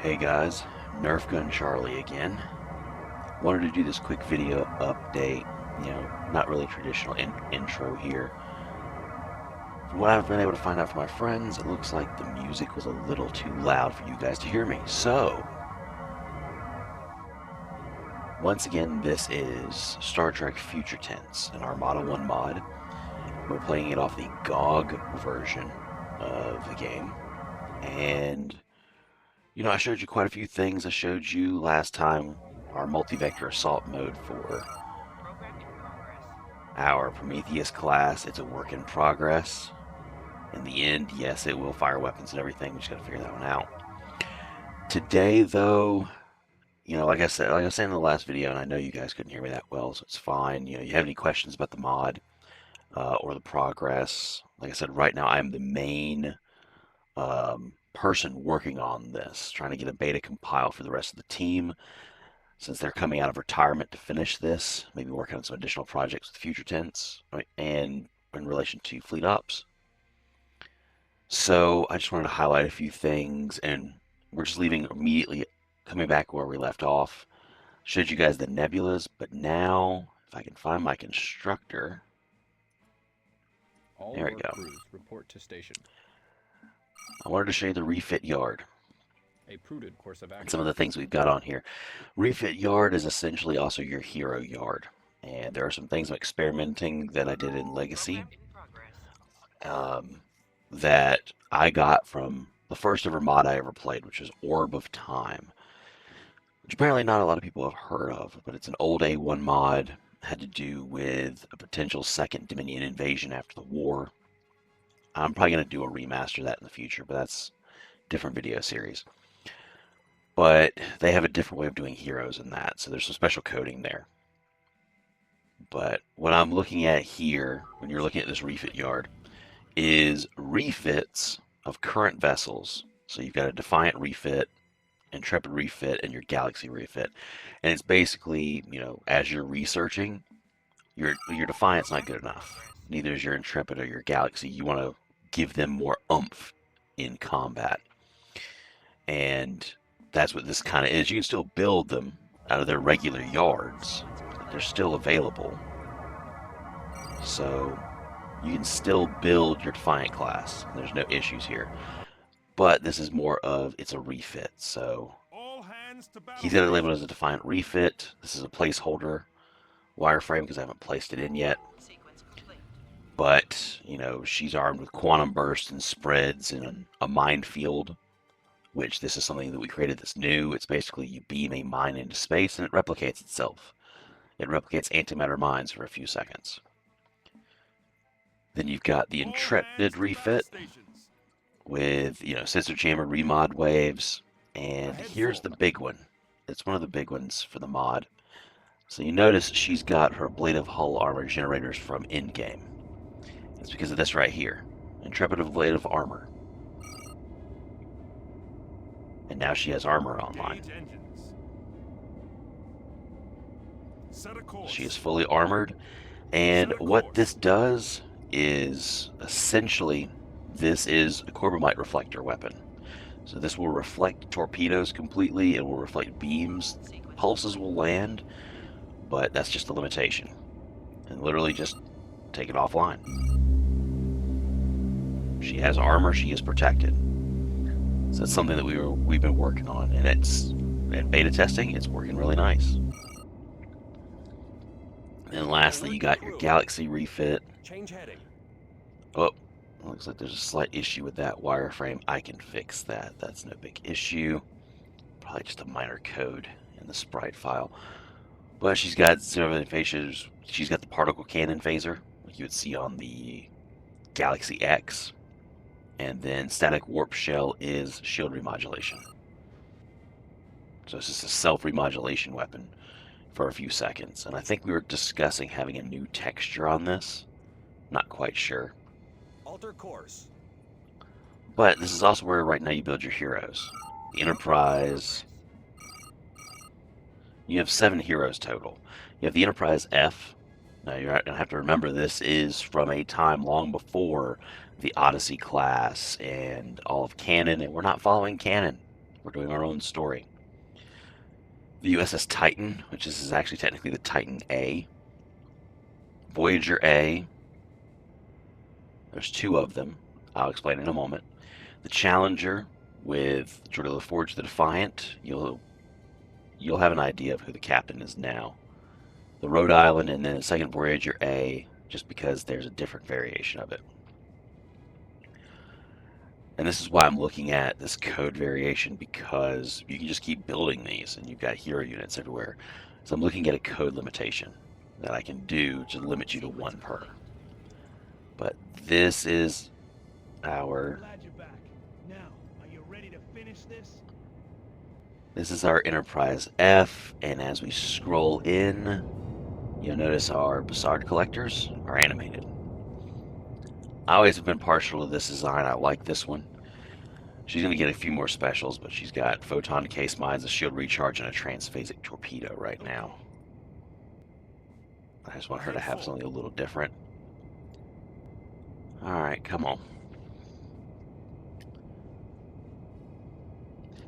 Hey guys, Nerf Gun Charlie again. Wanted to do this quick video update, not really traditional intro here. From what I've been able to find out from my friends, it looks like the music was a little too loud for you guys to hear me. So, once again, this is Star Trek Future Tense, an Armada 1 mod. We're playing it off the GOG version of the game. And I showed you quite a few things. I showed you last time our multi-vector assault mode for our Prometheus class. It's a work in progress. In the end, yes, it will fire weapons and everything. We just got to figure that one out. Today, though, like I said in the last video, and I know you guys couldn't hear me that well, so it's fine. You have any questions about the mod or the progress? Like I said, right now I'm the main person working on this, trying to get a beta compiled for the rest of the team, since they're coming out of retirement to finish this, maybe working on some additional projects with Future Tense and in relation to Fleet Ops. So I just wanted to highlight a few things, and we're just leaving immediately, coming back where we left off. Showed you guys the nebulas, but now, if I can find my constructor, there we go. Report to station. I wanted to show you the refit yard. A prudent course of action. Some of the things we've got on here. Refit yard is essentially also your hero yard. And there are some things I'm experimenting that I did in Legacy that I got from the first ever mod I ever played, which is Orb of Time, which apparently not a lot of people have heard of, but it's an old A1 mod. Had to do with a potential second Dominion invasion after the war. I'm probably going to do a remaster of that in the future, but that's a different video series. But they have a different way of doing heroes in that, so there's some special coding there. But what I'm looking at here, when you're looking at this refit yard, is refits of current vessels. So you've got a Defiant refit, Intrepid refit, and your Galaxy refit. And it's basically, as you're researching, your Defiant's not good enough. Neither is your Intrepid or your Galaxy. You want to give them more oomph in combat. And that's what this kind of is. You can still build them out of their regular yards. They're still available. So you can still build your Defiant class. There's no issues here. But this is more of, it's a refit. So he's got it labeled as a Defiant refit. This is a placeholder wireframe because I haven't placed it in yet. But, she's armed with quantum bursts and spreads and a minefield, which this is something that we created that's new. It's basically you beam a mine into space and it replicates itself. It replicates antimatter mines for a few seconds. Then you've got the Intrepid refit with, sensor chamber remod waves. And here's the big one. It's one of the big ones for the mod. So you notice she's got her ablative hull armor generators from in-game. It's because of this right here. Intrepid ablative armor. And now she has armor online. She is fully armored. And what this does is, essentially, this is a Corbomite reflector weapon. So this will reflect torpedoes completely. It will reflect beams. Pulses will land. But that's just a limitation. And literally just take it offline. She has armor. She is protected. So that's something that we've been working on, and in beta testing, it's working really nice. And lastly, you got your Galaxy refit. Change heading. Oh, looks like there's a slight issue with that wireframe. I can fix that. That's no big issue. Probably just a minor code in the sprite file. But she's got zero phasers. She's got the particle cannon phaser, like you would see on the Galaxy X. And then static warp shell is shield remodulation. So it's just a self-remodulation weapon for a few seconds. And I think we were discussing having a new texture on this. Not quite sure. Alter course. But this is also where right now you build your heroes. The Enterprise. You have 7 heroes total. You have the Enterprise F. Now you're going to have to remember this is from a time long before the Odyssey class and all of canon, and we're not following canon. We're doing our own story. The USS Titan, which is actually technically the Titan A. Voyager A. There's two of them. I'll explain in a moment. The Challenger with Geordi LaForge the Defiant. You'll have an idea of who the captain is now. The Rhode Island, and then the second Voyager A, just because there's a different variation of it. And this is why I'm looking at this code variation, because you can just keep building these and you've got hero units everywhere. So I'm looking at a code limitation that I can do to limit you to one per. But this is our... Glad you're back. Now, are you ready to finish this? This is our Enterprise F, and as we scroll in, you'll notice our Bassard collectors are animated. I always have been partial to this design. I like this one. She's going to get a few more specials, but she's got photon case mines, a shield recharge, and a transphasic torpedo right now. I just want her to have something a little different. Alright, come on.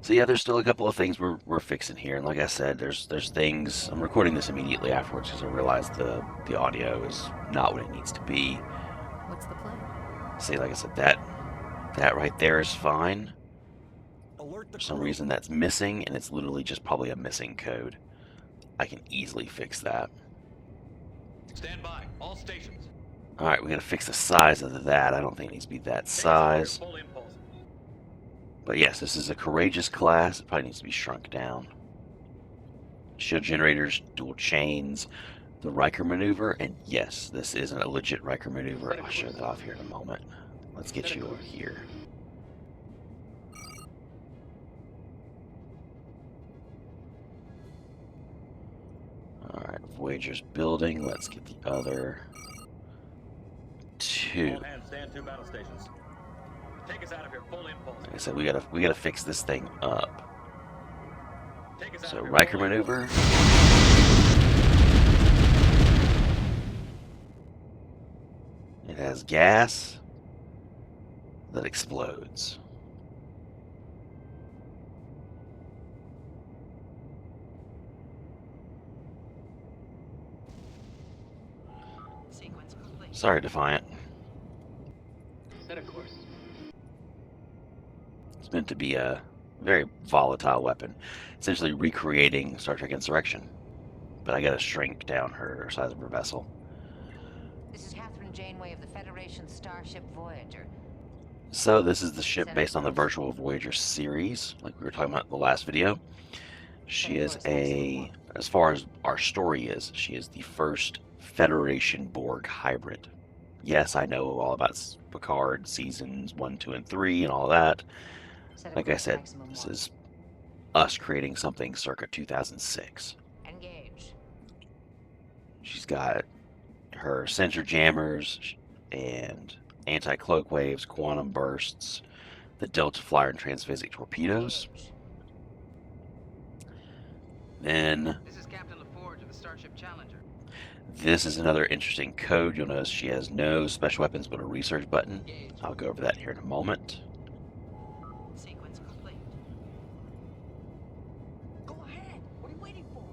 So yeah, there's still a couple of things we're fixing here, and like I said, there's things. I'm recording this immediately afterwards because I realized the audio is not what it needs to be. What's the plan? See, like I said, that right there is fine. Alert the For some crew. reason that's missing, and it's literally just probably a missing code. I can easily fix that. Stand by. All stations. Alright, we gotta fix the size of that. I don't think it needs to be that size. Full impulse. But yes, this is a courageous class. It probably needs to be shrunk down. Shield generators, dual chains, the Riker maneuver, and yes, this isn't a legit Riker maneuver. I'll show that off here in a moment. Let's get you over here. Alright, Voyager's building. Let's get the other two. All hands, stand to battle stations. Take us out of here. Full impulse. Like I said, we gotta fix this thing up. Take us out So of here. Riker Full impulse. maneuver. It has gas that explodes. Sequence complete. Sorry, Defiant. Set a course. It's meant to be a very volatile weapon, essentially recreating Star Trek Insurrection. But I gotta shrink down her size of her vessel. This is Catherine Janeway of the Federation starship Voyager. So this is the ship based on the Virtual Voyager series, like we were talking about in the last video. She is as far as our story is, she is the first Federation Borg hybrid. Yes, I know all about Picard seasons 1, 2, and 3 and all that. Like I said, this is us creating something circa 2006. Engage. She's got her sensor jammers and anti-cloak waves, quantum bursts, the Delta Flyer and transphasic torpedoes. Engage. Then This is Captain LaForge of the Starship Challenger. this is another interesting code. You'll notice she has no special weapons but a research button. Engage. I'll go over that here in a moment. Sequence complete. Go ahead. What are you waiting for?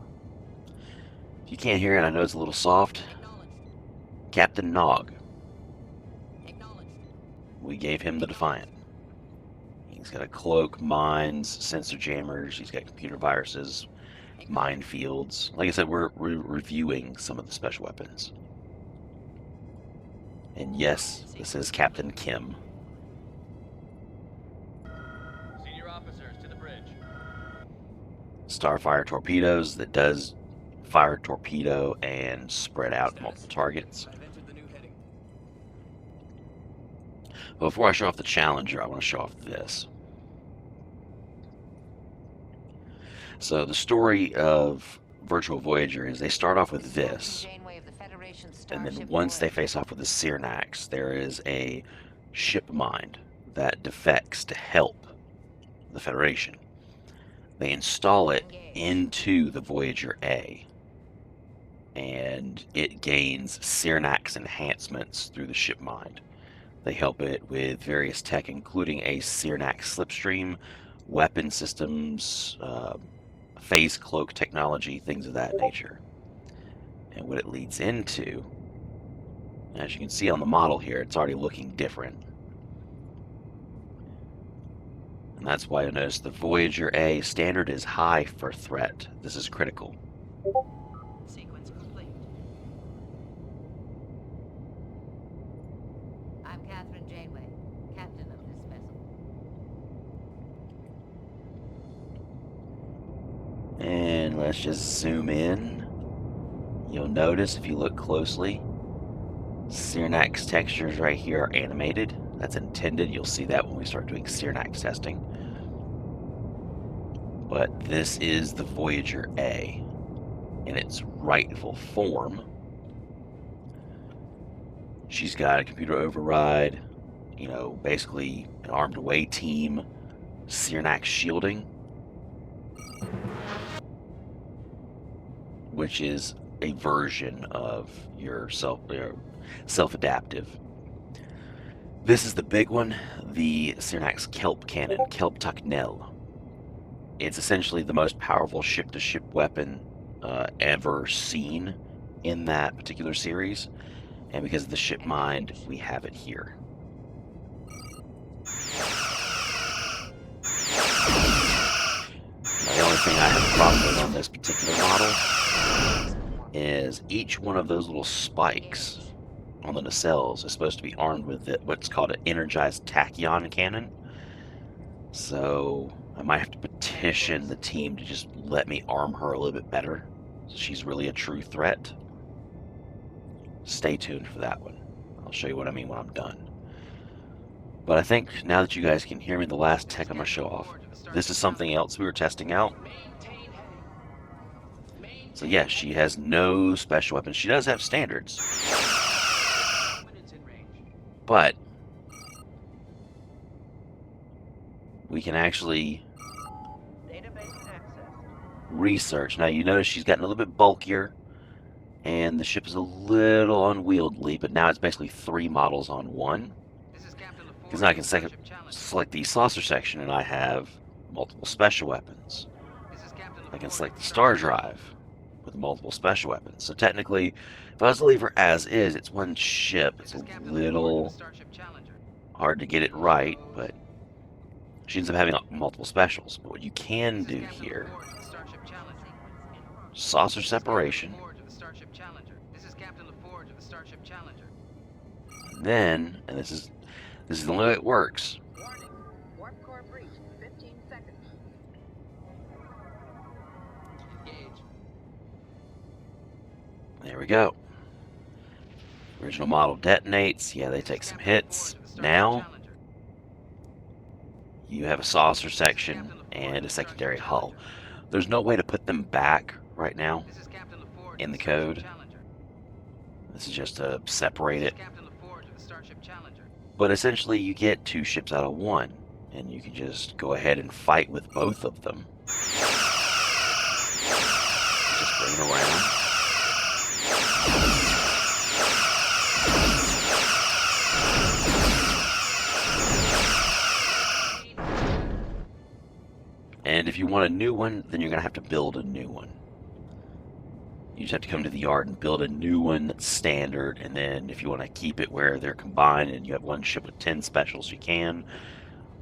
If you can't hear it, I know it's a little soft. Acknowledged. Captain Nog. Acknowledged. We gave him the Defiant. He's got a cloak, mines, sensor jammers. He's got computer viruses, minefields. Like I said, we're reviewing some of the special weapons. And yes, this is Captain Kim. Senior officers to the bridge. Starfire torpedoes that does fire torpedo and spread out multiple targets. I've entered the new heading. But before I show off the Challenger, I want to show off this. So the story of Virtual Voyager is they start off with this, Janeway of the Federation and then starship once they Voyager. face off with the Cyrax, there is a ship mind that defects to help the Federation. They install it into the Voyager A, and it gains Cyrax enhancements through the ship mind. They help it with various tech, including a Cyrax slipstream, weapon systems, phase cloak technology, things of that nature. And what it leads into, as you can see on the model here, it's already looking different. And that's why you'll notice the Voyager A standard is high for threat. This is critical. Sequence complete. I'm Catherine Janeway, captain of this vessel. And let's just zoom in. You'll notice if you look closely, Cyrnax textures right here are animated. That's intended. You'll see that when we start doing Cyrnax testing. But this is the Voyager A in its rightful form. She's got a computer override, you know, basically an armed away team, Cyrnax shielding, which is a version of your self-adaptive. This is the big one, the Cyrnax Kelp Cannon, Kelp Tucknell. It's essentially the most powerful ship-to-ship weapon ever seen in that particular series, and because of the ship mind, we have it here. Now, the only thing I have a problem with on this particular model is each one of those little spikes on the nacelles is supposed to be armed with what's called an energized tachyon cannon. So I might have to petition the team to just let me arm her a little bit better, so she's really a true threat. Stay tuned for that one. I'll show you what I mean when I'm done. But I think now that you guys can hear me, the last tech I'm going to show off, this is something else we were testing out. So yeah, she has no special weapons. She does have standards. But we can actually research. Now you notice she's gotten a little bit bulkier, and the ship is a little unwieldy, but now it's basically 3 models on one. Because now I can select the saucer section, and I have multiple special weapons. I can select the star drive with multiple special weapons. So technically, if I was to leave her as is, it's one ship. It's a little hard to get it right, but she ends up having multiple specials. But what you can do here, saucer separation, and then, and this is the only way it works. Warp core breach, 15 seconds. Engage. There we go. Original model detonates. Yeah, they take some hits. Now you have a saucer section and a secondary hull. There's no way to put them back right now in the code. This is just to separate it. But essentially you get 2 ships out of 1, and you can just go ahead and fight with both of them. Just bring it around. And if you want a new one, then you're going to have to build a new one. You just have to come to the yard and build a new one that's standard, and then if you want to keep it where they're combined and you have one ship with 10 specials, you can.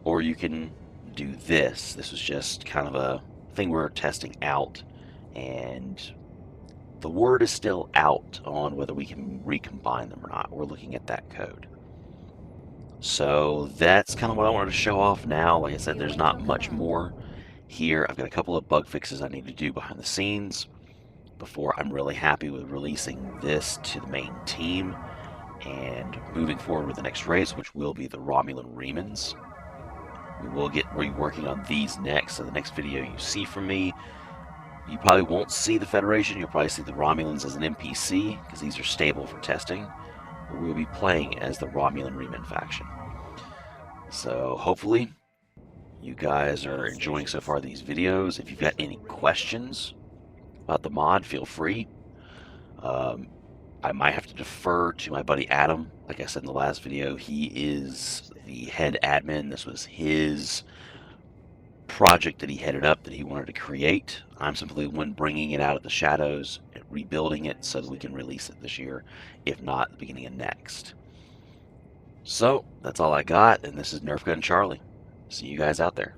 Or you can do this. This was just kind of a thing we're testing out, and the word is still out on whether we can recombine them or not. We're looking at that code. So that's kind of what I wanted to show off now. Like I said, there's not much more here. I've got a couple of bug fixes I need to do behind the scenes before I'm really happy with releasing this to the main team and moving forward with the next race, which will be the Romulan Remans. We will get reworking on these next, so the next video you see from me, you probably won't see the Federation. You'll probably see the Romulans as an NPC, because these are stable for testing. But we'll be playing as the Romulan Reman faction. So hopefully you guys are enjoying so far these videos. If you've got any questions about the mod, feel free. I might have to defer to my buddy Adam. Like I said in the last video, he is the head admin. This was his project that he headed up that he wanted to create. I'm simply the one bringing it out of the shadows and rebuilding it so that we can release it this year, if not the beginning of next. So that's all I got, and this is Nerf Gun Charlie. See you guys out there.